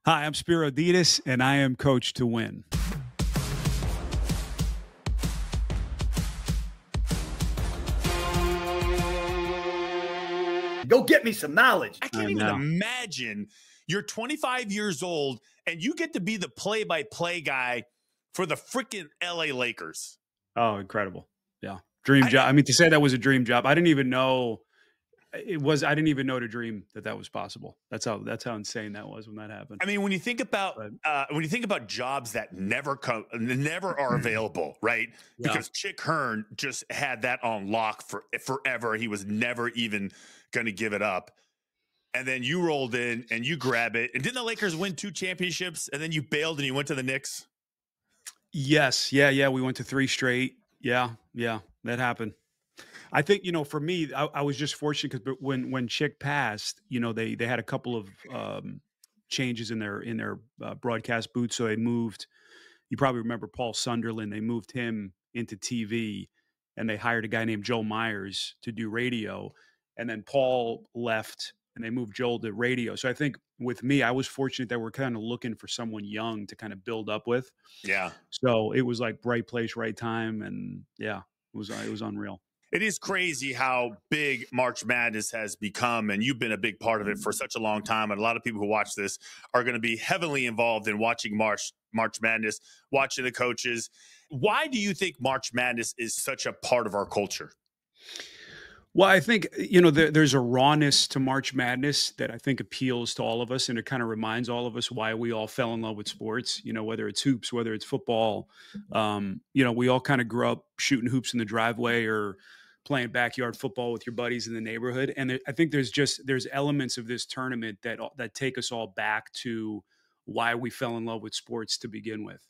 Hi, I'm Spero Dedes, and I am Coach to Win. Go get me some knowledge. I can't even imagine you're 25 years old and you get to be the play-by-play guy for the freaking LA Lakers. Oh, incredible. Yeah. Dream job. I mean, to say that was a dream job, I didn't even know it was. I didn't even know to dream that that was possible. That's how insane that was when that happened. I mean, when you think about jobs that never are available, right? Yeah. Because Chick Hearn just had that on lock for forever. He was never even going to give it up. And then you rolled in and you grab it. And didn't the Lakers win 2 championships? And then you bailed and you went to the Knicks? Yes. Yeah. We went to 3 straight. Yeah. That happened. I think, for me, I was just fortunate because when Chick passed, they had a couple of changes in their broadcast booth. So they moved. You probably remember Paul Sunderland. They moved him into TV, and they hired a guy named Joe Myers to do radio. And then Paul left, and they moved Joel to radio. So I think with me, I was fortunate that we're kind of looking for someone young to kind of build up with. Yeah. So it was like right place, right time, and yeah, it was unreal. It is crazy how big March Madness has become, and you've been a big part of it for such a long time. And a lot of people who watch this are going to be heavily involved in watching March Madness, watching the coaches. Why do you think March Madness is such a part of our culture? Well, I think, there's a rawness to March Madness that I think appeals to all of us, and it kind of reminds all of us why we all fell in love with sports, whether it's hoops, whether it's football. We all kind of grew up shooting hoops in the driveway or playing backyard football with your buddies in the neighborhood. And I think there's elements of this tournament that take us all back to why we fell in love with sports to begin with.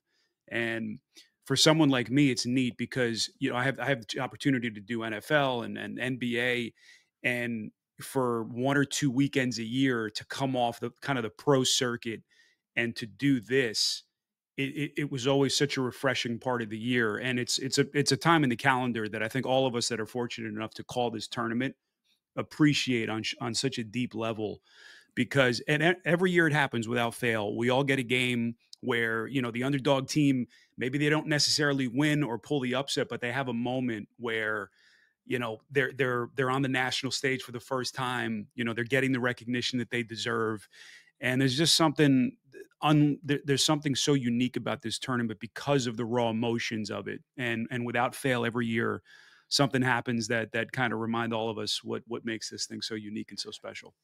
And for someone like me, it's neat because, I have the opportunity to do NFL and NBA, and for 1 or 2 weekends a year to come off the kind of the pro circuit and to do this, it was always such a refreshing part of the year. And it's a time in the calendar that I think all of us that are fortunate enough to call this tournament appreciate on such a deep level, because every year it happens without fail. We all get a game where, the underdog team, maybe they don't necessarily win or pull the upset, but they have a moment where, they're on the national stage for the first time. They're getting the recognition that they deserve. And there's just something there's something so unique about this tournament because of the raw emotions of it. And without fail, every year something happens that kind of remind all of us what makes this thing so unique and so special.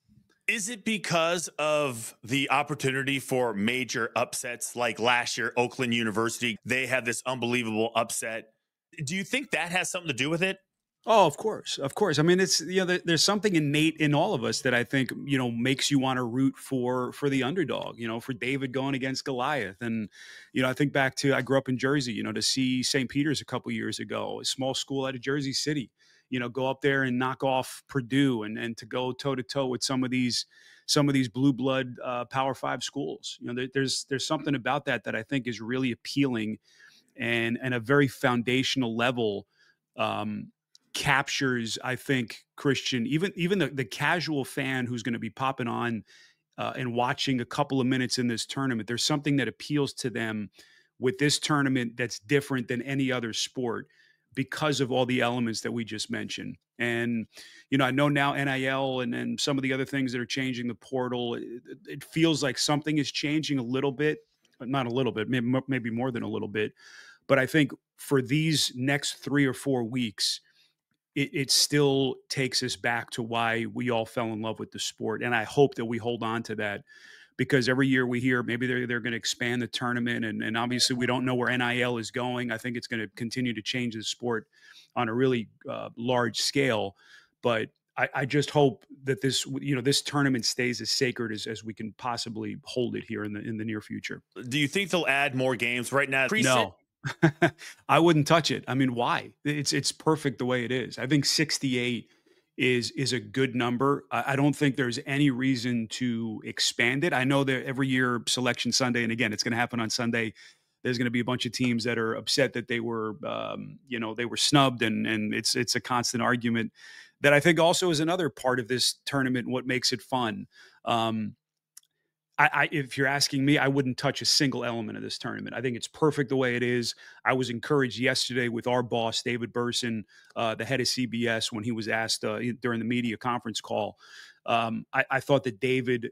Is it because of the opportunity for major upsets like last year, Oakland University? They had this unbelievable upset. Do you think that has something to do with it? Oh, of course. Of course. I mean, it's, there's something innate in all of us that I think, makes you want to root for the underdog, for David going against Goliath. And, I think back to, I grew up in Jersey, to see St. Peter's a couple years ago, a small school out of Jersey City, go up there and knock off Purdue and to go toe to toe with some of these blue blood Power 5 schools. There's something about that I think is really appealing and a very foundational level, captures, I think, Christian, even the casual fan who's going to be popping on and watching a couple of minutes in this tournament. There's something that appeals to them with this tournament that's different than any other sport because of all the elements that we just mentioned. And, I know now NIL and some of the other things that are changing, the portal, it feels like something is changing a little bit, but not a little bit, maybe more than a little bit. But I think for these next 3 or 4 weeks, it still takes us back to why we all fell in love with the sport. And I hope that we hold on to that, because every year we hear maybe they're going to expand the tournament. And obviously we don't know where NIL is going. I think it's going to continue to change the sport on a really large scale. But I just hope that this tournament stays as sacred as we can possibly hold it here in the near future. Do you think they'll add more games right now? No. I wouldn't touch it. I mean, why? It's perfect the way it is. I think 68 is a good number. I don't think there's any reason to expand it. I know that every year Selection Sunday, and again, it's going to happen on Sunday, there's going to be a bunch of teams that are upset that they were, they were snubbed, and it's a constant argument that I think also is another part of this tournament. What makes it fun? if you're asking me, I wouldn't touch a single element of this tournament. I think it's perfect the way it is. I was encouraged yesterday with our boss, David Burson, the head of CBS, when he was asked during the media conference call. I thought that David,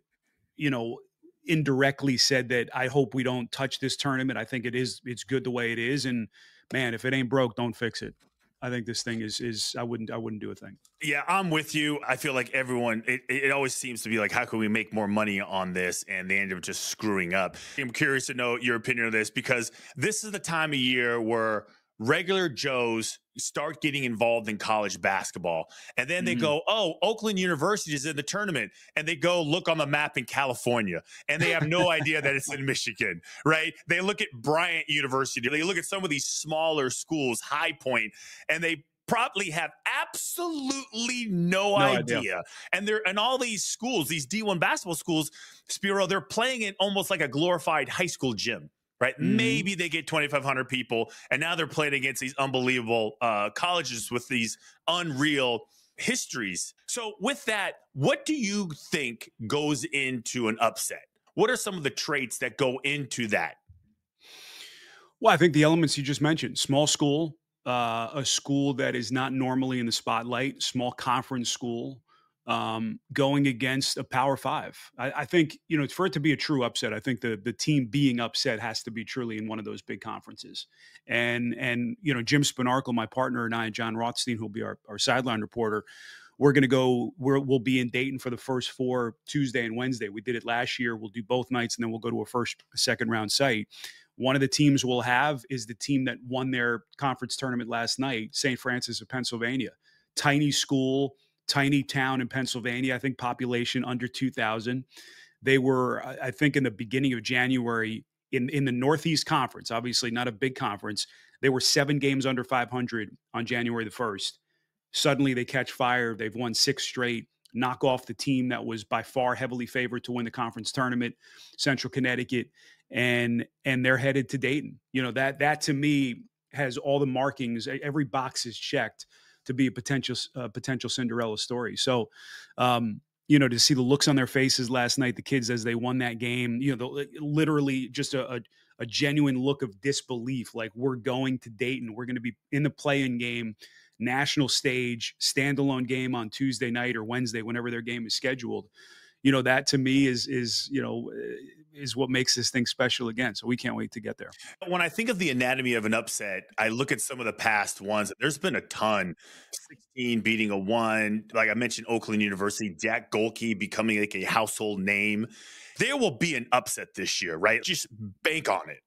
you know, indirectly said that I hope we don't touch this tournament. I think it's good the way it is. And man, if it ain't broke, don't fix it. I think this thing is I wouldn't do a thing. Yeah, I'm with you. I feel like everyone, it always seems to be like, how can we make more money on this? And they end up just screwing up. I'm curious to know your opinion on this because this is the time of year where regular Joes start getting involved in college basketball. And then they Mhm. go, oh, Oakland University is in the tournament. And they go look on the map in California and they have no idea that it's in Michigan, right? They look at Bryant University. They look at some of these smaller schools, High Point, and they probably have absolutely no No idea. idea. And they're in all these schools, these D1 basketball schools, Spiro, they're playing it almost like a glorified high school gym. Right. Mhm. Maybe they get 2,500 people, and now they're playing against these unbelievable colleges with these unreal histories. So, with that, what do you think goes into an upset? What are some of the traits that go into that? Well, I think the elements you just mentioned, small school, a school that is not normally in the spotlight, small conference school, going against a Power Five. I think, for it to be a true upset, I think the team being upset has to be truly in one of those big conferences. And Jim Spinarkle, my partner, and I, and John Rothstein, who'll be our sideline reporter, we're going to go. We'll be in Dayton for the first four, Tuesday and Wednesday. We did it last year. We'll do both nights, and then we'll go to a second round site. One of the teams we'll have is the team that won their conference tournament last night, St. Francis of Pennsylvania. Tiny school, tiny town in Pennsylvania. I think population under 2,000. They were, I think, in the beginning of January in the Northeast Conference. Obviously, not a big conference. They were 7 games under 500 on January the 1st. Suddenly they catch fire. They've won 6 straight, knock off the team that was by far heavily favored to win the conference tournament, Central Connecticut, and they're headed to Dayton. That to me has all the markings. Every box is checked to be a potential Cinderella story. So, to see the looks on their faces last night, the kids as they won that game, literally just a genuine look of disbelief. Like, we're going to Dayton. We're going to be in the play-in game, national stage, standalone game on Tuesday night or Wednesday, whenever their game is scheduled. That to me is what makes this thing special again. So we can't wait to get there. When I think of the anatomy of an upset, I look at some of the past ones. There's been a ton. 16 beating a 1. Like I mentioned, Oakland University, Jack Golke becoming like a household name. There will be an upset this year, right? Just bank on it.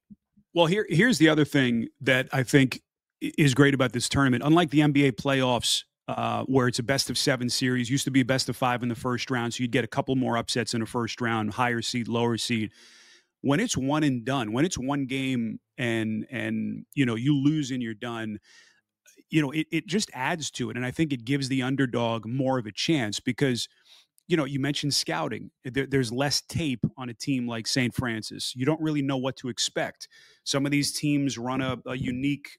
Well, here's the other thing that I think is great about this tournament. Unlike the NBA playoffs, where it's a best of 7 series, used to be best of 5 in the first round, so you'd get a couple more upsets in the first round, higher seed, lower seed. When it's one and done, when it's one game and you lose and you're done, it just adds to it, and I think it gives the underdog more of a chance because you mentioned scouting. There's less tape on a team like St. Francis. You don't really know what to expect. Some of these teams run a unique,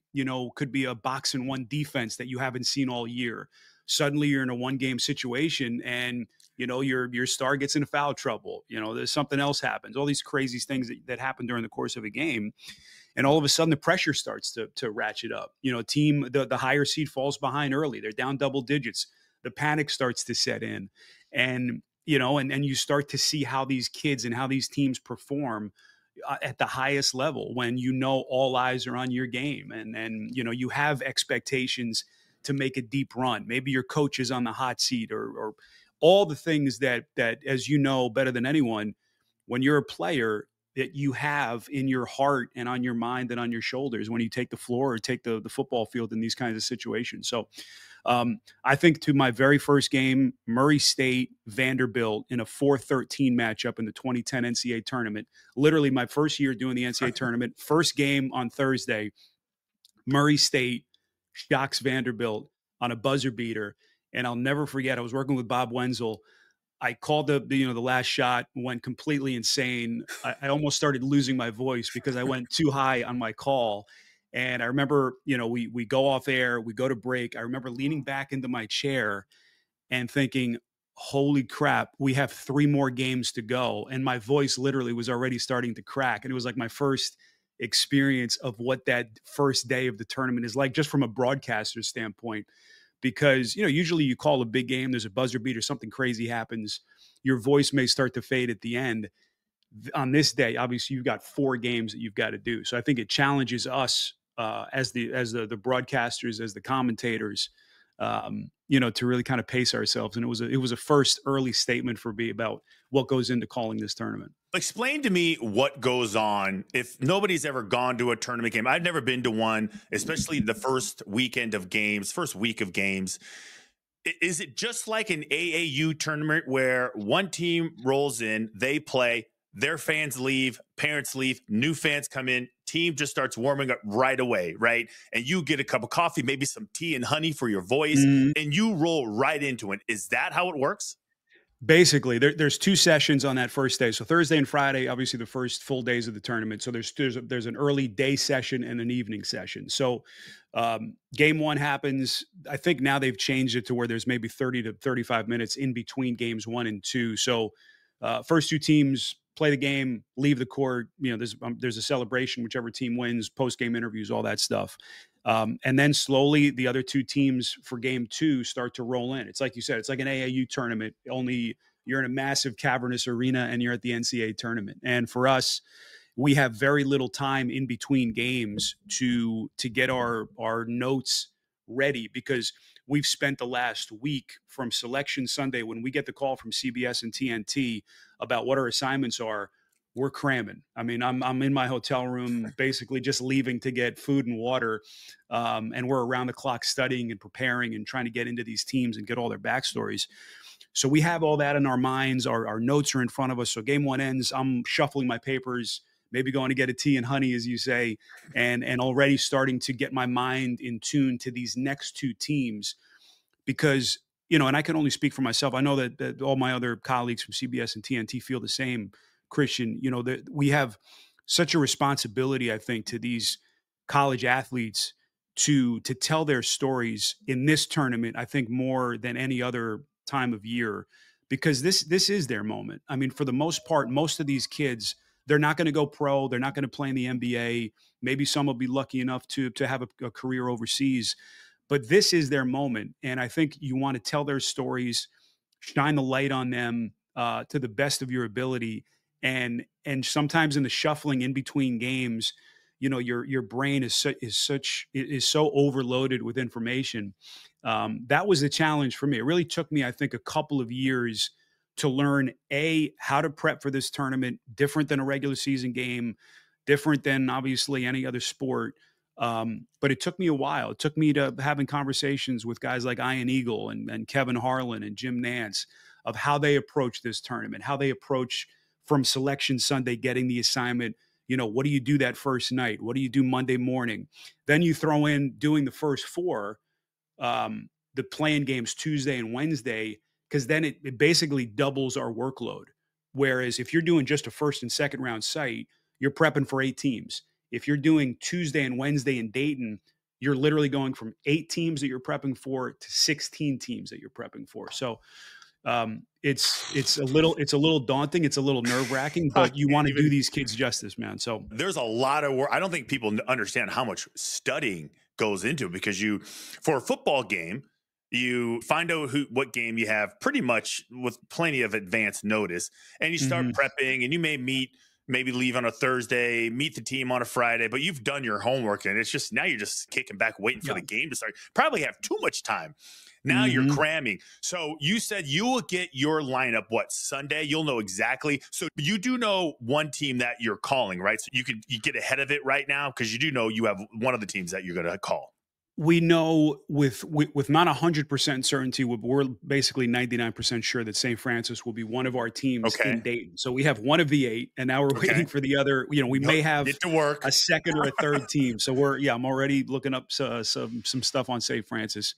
could be a box and one defense that you haven't seen all year. Suddenly you're in a one game situation and your star gets into foul trouble. There's something else happens. All these crazy things that happen during the course of a game. And all of a sudden the pressure starts to ratchet up. Team, the higher seed falls behind early. They're down double digits. The panic starts to set in. And and you start to see how these kids and how these teams perform at the highest level when all eyes are on your game and you have expectations to make a deep run. Maybe your coach is on the hot seat or all the things that as you know better than anyone, when you're a player, that you have in your heart and on your mind and on your shoulders when you take the floor or take the football field in these kinds of situations. So I think to my very first game, Murray State, Vanderbilt in a 4-13 matchup in the 2010 NCAA tournament. Literally my first year doing the NCAA tournament, first game on Thursday, Murray State shocks Vanderbilt on a buzzer beater. And I'll never forget, I was working with Bob Wenzel. I called the last shot, went completely insane. I almost started losing my voice because I went too high on my call. And I remember, we go off air, we go to break. I remember leaning back into my chair and thinking, holy crap, we have 3 more games to go. And my voice literally was already starting to crack. And it was like my first experience of what that first day of the tournament is like, just from a broadcaster standpoint. Because, usually you call a big game, there's a buzzer beat or something crazy happens. Your voice may start to fade at the end. On this day, obviously you've got 4 games that you've got to do. So I think it challenges us as the broadcasters, as the commentators, to really kind of pace ourselves. And it was a first early statement for me about what goes into calling this tournament. Explain to me what goes on if nobody's ever gone to a tournament game. I've never been to one, especially the first weekend of games, first week of games. Is it just like an AAU tournament where one team rolls in, they play, their fans leave, parents leave, new fans come in, team just starts warming up right away, right? And you get a cup of coffee, maybe some tea and honey for your voice, and you roll right into it. Is that how it works? Basically, there's 2 sessions on that first day. So Thursday and Friday, obviously the first full days of the tournament. So there's an early day session and an evening session. So game 1 happens. I think now they've changed it to where there's maybe 30 to 35 minutes in between games 1 and 2. So first 2 teams play the game, leave the court. There's a celebration, whichever team wins, post game interviews, all that stuff. And then slowly the other 2 teams for game 2 start to roll in. It's like you said, it's like an AAU tournament, only you're in a massive cavernous arena and you're at the NCAA tournament. And for us, we have very little time in between games to get our notes ready, because we've spent the last week from Selection Sunday, when we get the call from CBS and TNT about what our assignments are, we're cramming. I mean, I'm in my hotel room, basically just leaving to get food and water. And we're around the clock studying and preparing and trying to get into these teams and get all their backstories. So we have all that in our minds. Our notes are in front of us. So game 1 ends, I'm shuffling my papers, maybe going to get a tea and honey, as you say, and already starting to get my mind in tune to these next 2 teams. Because, and I can only speak for myself. I know that all my other colleagues from CBS and TNT feel the same, Christian. That we have such a responsibility, I think, to these college athletes to tell their stories in this tournament, I think, more than any other time of year, because this is their moment. I mean, for the most part, most of these kids, they're not going to go pro. They're not going to play in the NBA. Maybe some will be lucky enough to have a career overseas, but this is their moment. And I think you want to tell their stories, shine the light on them to the best of your ability. And sometimes in the shuffling in between games, your brain is so overloaded with information. That was the challenge for me. It really took me, I think, a couple of years to learn how to prep for this tournament, different than a regular season game, different than obviously any other sport. But it took me a while. It took me to having conversations with guys like Ian Eagle and Kevin Harlan and Jim Nance of how they approach this tournament, how they approach from Selection Sunday, getting the assignment. What do you do that first night? What do you do Monday morning? Then you throw in doing the first 4, the playing games Tuesday and Wednesday, because then it basically doubles our workload. Whereas if you're doing just a first and second round site, you're prepping for 8 teams. If you're doing Tuesday and Wednesday in Dayton, you're literally going from 8 teams that you're prepping for to 16 teams that you're prepping for. So it's a little daunting. It's a little nerve wracking, but you want to do these kids justice, man. So there's a lot of work. I don't think people understand how much studying goes into it, because for a football game, you find out what game you have pretty much with plenty of advance notice, and you start prepping, and you maybe leave on a Thursday, meet the team on a Friday, but you've done your homework, and it's just now you're just kicking back, waiting for the game to start. Probably have too much time. Now you're cramming. So you said you will get your lineup, Sunday? You'll know exactly. So you do know one team that you're calling, right? So you get ahead of it right now, because you do know you have one of the teams that you're going to call. We know with not 100% certainty, we're basically 99% sure that St. Francis will be one of our teams in Dayton. So we have one of the 8, and now we're waiting for the other. We may have a second or a third team. So I'm already looking up some stuff on St. Francis.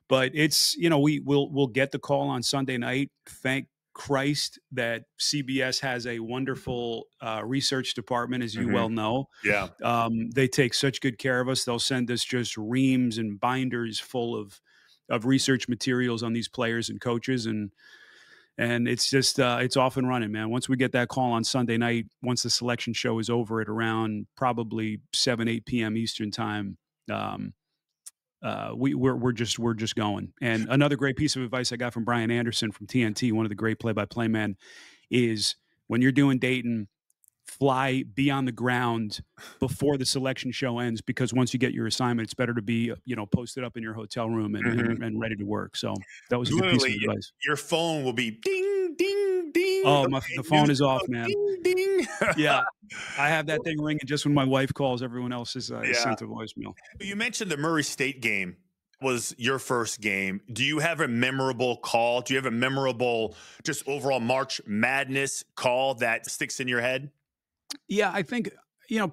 But it's, we'll get the call on Sunday night. Thank Christ that CBS has a wonderful research department, as you well know. Yeah. They take such good care of us. They'll send us just reams and binders full of research materials on these players and coaches. And And it's just it's off and running, man. Once we get that call on Sunday night, once the selection show is over at around probably 7-8 p.m. Eastern time, um, we're just going. And another great piece of advice I got from Brian Anderson from TNT, one of the great play-by-play men, is when you're doing Dayton, be on the ground before the selection show ends, because once you get your assignment, it's better to be posted up in your hotel room and Mhm. and ready to work. So that was a good piece of Literally, advice. your phone will be ding, ding, ding. Oh, Okay, the news phone is to off, go, man. ding, ding. Yeah, I have that thing ringing just when my wife calls. Everyone else is Yeah. sent to voicemail. You mentioned the Murray State game was your first game. Do you have a memorable call? Do you have a memorable, just overall March Madness call that sticks in your head? Yeah, I think,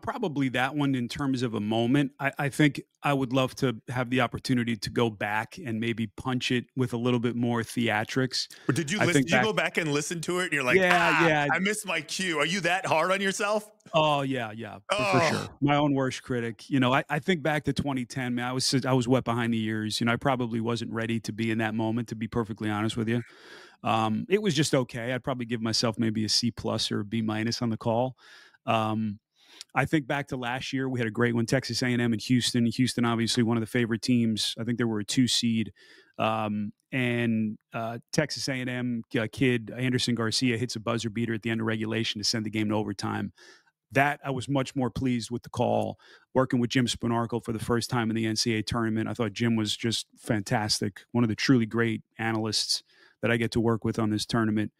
probably that one in terms of a moment. I think I would love to have the opportunity to go back and maybe punch it with a little bit more theatrics. Or did you I listen? think Did you back, go back and listen to it? And you're like, yeah, ah, yeah. I missed my cue. Are you that hard on yourself? Oh, yeah, yeah, for sure. Oh, My own worst critic. I think back to 2010, man, I was wet behind the ears. I probably wasn't ready to be in that moment, to be perfectly honest with you. It was just okay. I'd probably give myself maybe a C plus or a B minus on the call. Um, I think back to last year, we had a great one, Texas A&M and Houston. Houston, obviously one of the favorite teams. I think they were a 2 seed. And Texas A&M kid Anderson Garcia hits a buzzer beater at the end of regulation to send the game to overtime. That I was much more pleased with the call. Working with Jim Spanarkel for the first time in the NCAA tournament, I thought Jim was just fantastic. One of the truly great analysts that I get to work with on this tournament.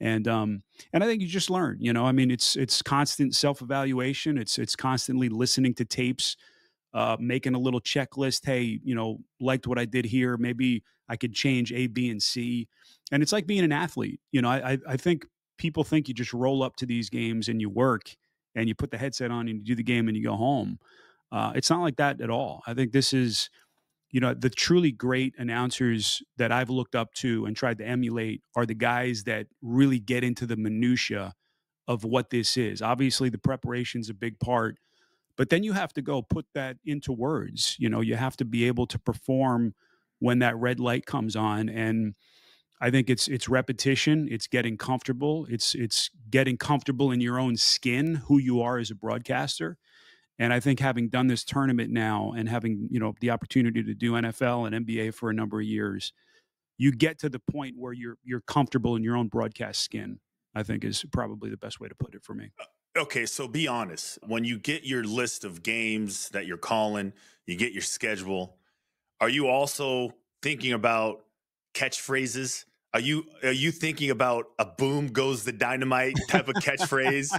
And I think you just learn. I mean, it's constant self evaluation. It's constantly listening to tapes, making a little checklist. Hey, liked what I did here. Maybe I could change A, B, and C. And it's like being an athlete. I think people think you just roll up to these games and you work and you put the headset on and you do the game and you go home. It's not like that at all. I think this is, the truly great announcers that I've looked up to and tried to emulate are the guys that really get into the minutia of what this is. Obviously, the preparation's a big part, but then you have to go put that into words. You have to be able to perform when that red light comes on. And I think it's repetition, it's getting comfortable, it's getting comfortable in your own skin, who you are as a broadcaster. And I think having done this tournament now and having, the opportunity to do NFL and NBA for a number of years, you get to the point where you're comfortable in your own broadcast skin, I think is probably the best way to put it for me. okay. So be honest. When you get your list of games that you're calling, you get your schedule. Are you also thinking about catchphrases? Are you thinking about a boom goes the dynamite type of catchphrase?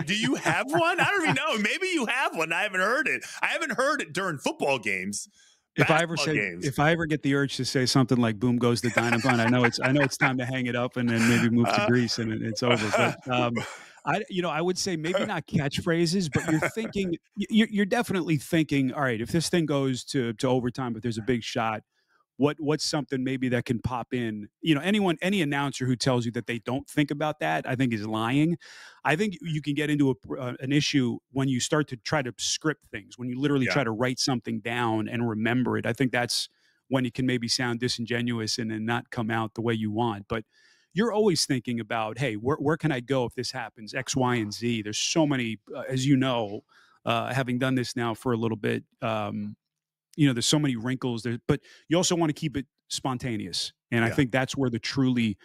Do you have one? I don't even know. Maybe you have one. I haven't heard it. I haven't heard it during football games, basketball games. If I ever get the urge to say something like "boom goes the dynamite," I know it's time to hang it up and then maybe move to Uh, Greece and it's over. But I would say maybe not catchphrases, but you're definitely thinking, all right, if this thing goes to overtime, if there's a big shot, what's something maybe that can pop in. Any announcer who tells you that they don't think about that, I think is lying. I think you can get into an issue when you start to try to script things, when you literally yeah. try to write something down and remember it. I think that's when it can maybe sound disingenuous and then not come out the way you want. But you're always thinking about, hey, where can I go if this happens, X, Y, and Z. There's so many, as you know, having done this now for a little bit. There's so many wrinkles there, but you also want to keep it spontaneous. And I Yeah. think that's where the truly,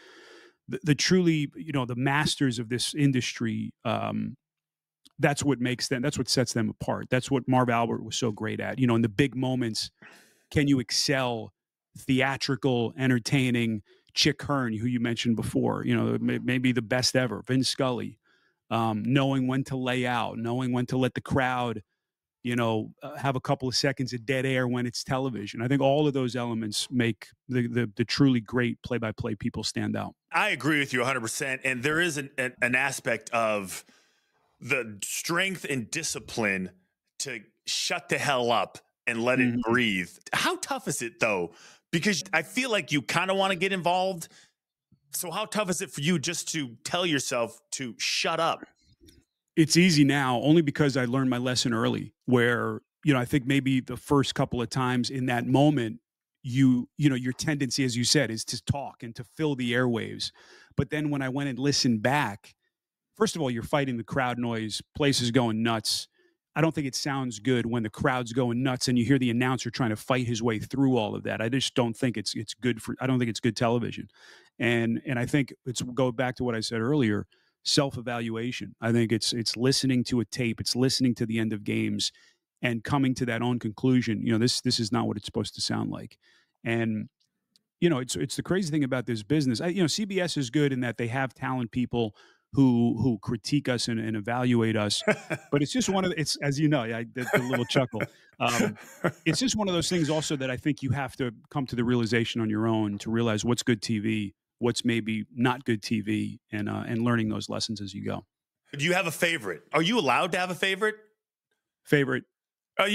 the masters of this industry, that's what sets them apart. That's what Marv Albert was so great at. In the big moments, can you excel theatrical, entertaining? Chick Hearn, who you mentioned before, maybe the best ever. Vince Scully, knowing when to lay out, knowing when to let the crowd have a couple of seconds of dead air when it's television. I think all of those elements make the truly great play-by-play people stand out. I agree with you 100%. And there is an aspect of the strength and discipline to shut the hell up and let it Mhm. breathe. How tough is it though? Because I feel like you kind of want to get involved. So how tough is it for you just to tell yourself to shut up? It's easy now only because I learned my lesson early where, I think maybe the first couple of times in that moment, you know, your tendency, as you said, is to talk and to fill the airwaves. But then when I went and listened back, first of all, you're fighting the crowd noise, places going nuts. I don't think it sounds good when the crowd's going nuts and you hear the announcer trying to fight his way through all of that. I just don't think it's good for. I don't think it's good television, and I think it's go back to what I said earlier. Self evaluation. I think it's listening to a tape. It's listening to the end of games and coming to that own conclusion. You know, this is not what it's supposed to sound like, and you know, it's the crazy thing about this business. You know, CBS is good in that they have talent people who critique us and evaluate us, but it's just one of it's as you know, yeah, the little chuckle. It's just one of those things also that I think you have to come to the realization on your own to realize what's good TV, what's maybe not good TV, and learning those lessons as you go. Do you have a favorite? Are you allowed to have a favorite? Favorite?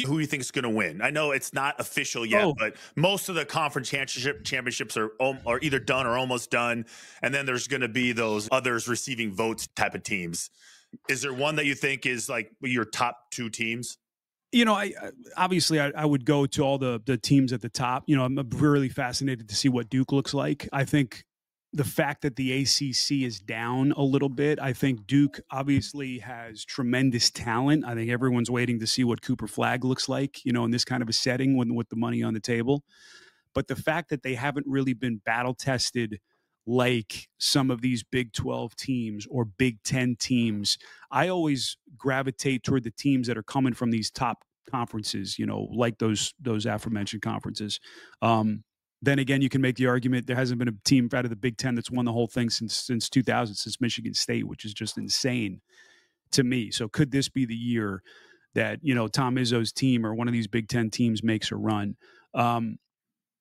Who you think is going to win? I know it's not official yet, Oh, but most of the conference championships are either done or almost done, and then there's going to be those others receiving votes type of teams. Is there one that you think is like your top two teams? you know, obviously I would go to all the teams at the top. You know, I'm really fascinated to see what Duke looks like. I think the fact that the ACC is down a little bit, I think Duke obviously has tremendous talent. I think everyone's waiting to see what Cooper Flag looks like, you know, in this kind of a setting with the money on the table. But the fact that they haven't really been battle tested like some of these Big 12 teams or Big 10 teams, I always gravitate toward the teams that are coming from these top conferences, you know, like those aforementioned conferences. Then again, you can make the argument there hasn't been a team out of the Big 10 that's won the whole thing since 2000, since Michigan State, which is just insane to me. So could this be the year that, you know, Tom Izzo's team or one of these Big 10 teams makes a run?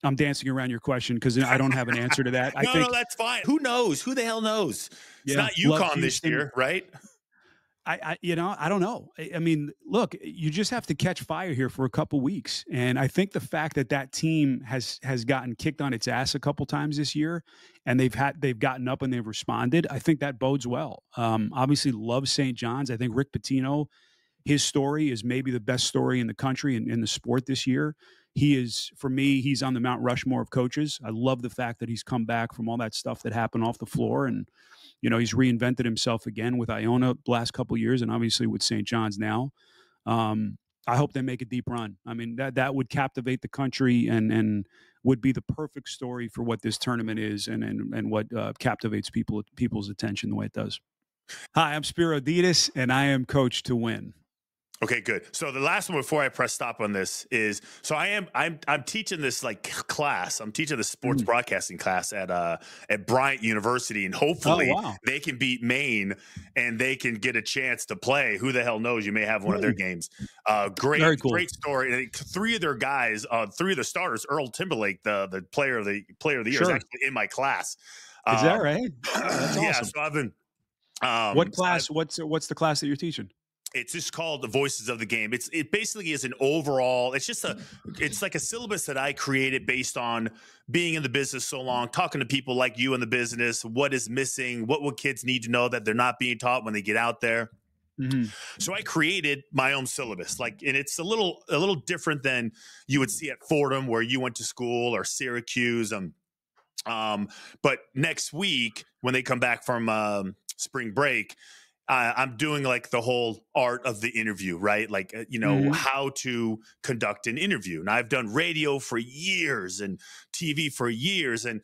I'm dancing around your question because I don't have an answer to that. I No, think, that's fine. Who knows? Who the hell knows? It's yeah, not love UConn this Houston. year, right? You know, I don't know. I mean, look, you just have to catch fire here for a couple weeks, and I think the fact that that team has gotten kicked on its ass a couple times this year, and they've gotten up and they've responded. I think that bodes well. Obviously, love St. John's. I think Rick Pitino, his story is maybe the best story in the country in the sport this year. He is, for me, he's on the Mount Rushmore of coaches. I love the fact that he's come back from all that stuff that happened off the floor, and you know he's reinvented himself again with Iona the last couple of years, and obviously with St. John's now. I hope they make a deep run. I mean that would captivate the country and would be the perfect story for what this tournament is and what captivates people's attention the way it does. Hi, I'm Spero Dedes, and I am Coach to Win. Okay, good. So the last one before I press stop on this is so I'm teaching this like class. I'm teaching the sports broadcasting class at Bryant University, and Oh hopefully wow! they can beat Maine and they can get a chance to play. Who the hell knows? You may have one of their games. Very cool. Great story. Three of their guys, three of the starters. Earl Timberlake, the player of the year, is actually in my class. Is that right? That's awesome. Yeah. So I've been. What class? What's the class that you're teaching? It's just called the Voices of the Game. It basically is an overall. It's like a syllabus that I created based on being in the business so long, talking to people like you in the business. What is missing? What would kids need to know that they're not being taught when they get out there? Mm-hmm. So I created my own syllabus, and it's a little different than you would see at Fordham where you went to school or Syracuse. But next week when they come back from spring break. I'm doing like the whole art of the interview, right? Like, how to conduct an interview. And I've done radio for years and TV for years. And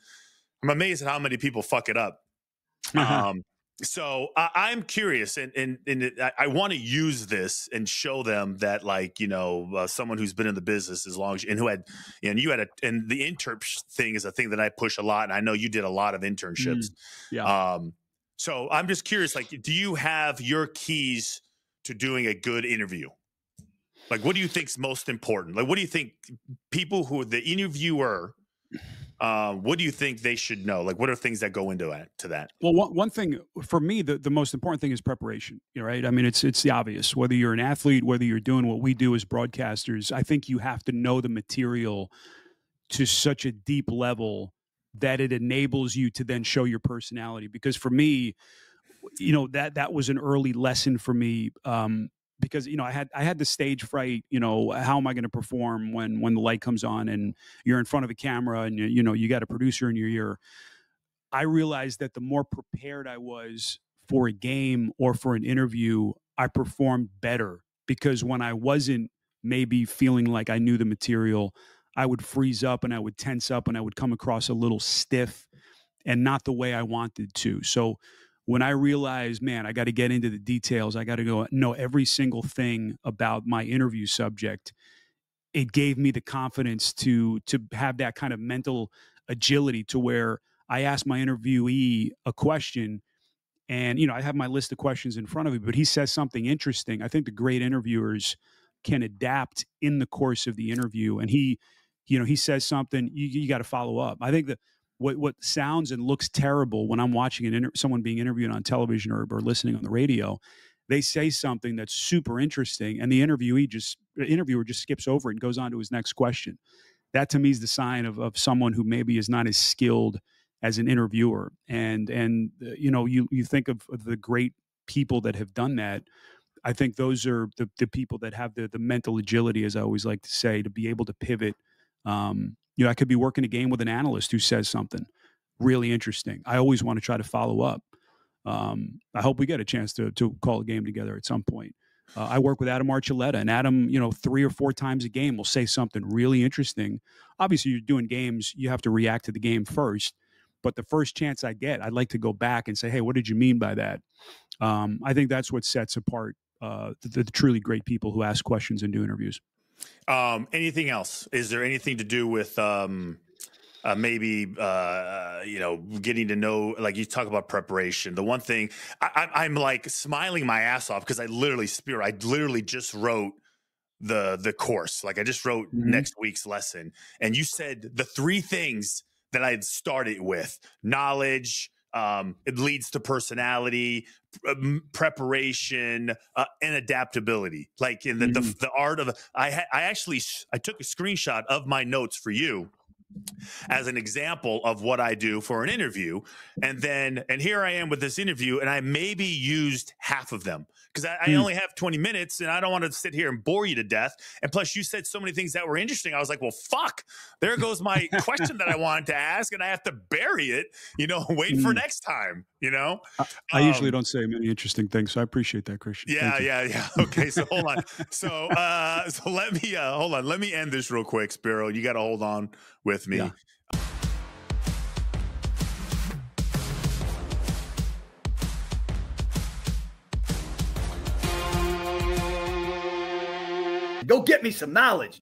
I'm amazed at how many people fuck it up. So I'm curious and I want to use this and show them that someone who's been in the business as long as and the intern thing is a thing that I push a lot. And I know you did a lot of internships. Yeah. So I'm just curious, do you have your keys to doing a good interview? Like, what do you think is most important? Like, what do you think people who are the interviewer, what do you think they should know? Like, what are things that go into that? Well, one thing for me, the most important thing is preparation, right? I mean, it's the obvious. Whether you're an athlete, whether you're doing what we do as broadcasters, I think you have to know the material to such a deep level that it enables you to then show your personality. Because for me, that was an early lesson for me. because I had the stage fright. How am I going to perform when the light comes on and you're in front of a camera and you got a producer in your ear. I realized that the more prepared I was for a game or for an interview, I performed better, because when I wasn't maybe feeling like I knew the material, I would freeze up and I would tense up and I would come across a little stiff and not the way I wanted to. So when I realized, man, I got to get into the details, I got to go know every single thing about my interview subject, it gave me the confidence to have that kind of mental agility to where I asked my interviewee a question, and I have my list of questions in front of me, but he says something interesting. I think the great interviewers can adapt in the course of the interview, and he says something, you got to follow up. I think that what sounds and looks terrible when I'm watching someone being interviewed on television or listening on the radio, they say something that's super interesting, and the interviewer just skips over it and goes on to his next question. That to me is the sign of someone who maybe is not as skilled as an interviewer. And you think of the great people that have done that. I think those are the people that have the mental agility, as I always like to say, to be able to pivot. I could be working a game with an analyst who says something really interesting. I always want to try to follow up. I hope we get a chance to call a game together at some point. I work with Adam Archuleta, and Adam, 3 or 4 times a game will say something really interesting. Obviously, you're doing games, you have to react to the game first. But the first chance I get, I'd like to go back and say, hey, what did you mean by that? I think that's what sets apart the truly great people who ask questions and do interviews. Anything else? Is there anything to do with maybe getting to know, like you talk about preparation? The one thing I'm like smiling my ass off because I literally just wrote the course. Like I just wrote next week's lesson, and you said the 3 things that I'd started with: knowledge, it leads to personality, preparation, and adaptability. Like in the art of I took a screenshot of my notes for you as an example of what I do for an interview. And here I am with this interview, and I maybe used half of them because I only have 20 minutes and I don't want to sit here and bore you to death. And plus you said so many things that were interesting. I was like, well, fuck, there goes my question that I wanted to ask, and I have to bury it, wait for next time, I usually don't say many interesting things, so I appreciate that, Christian. Yeah. Okay. So hold on. So let me hold on. Let me end this real quick, Spero. You got to hold on with me. Yeah. Go get me some knowledge.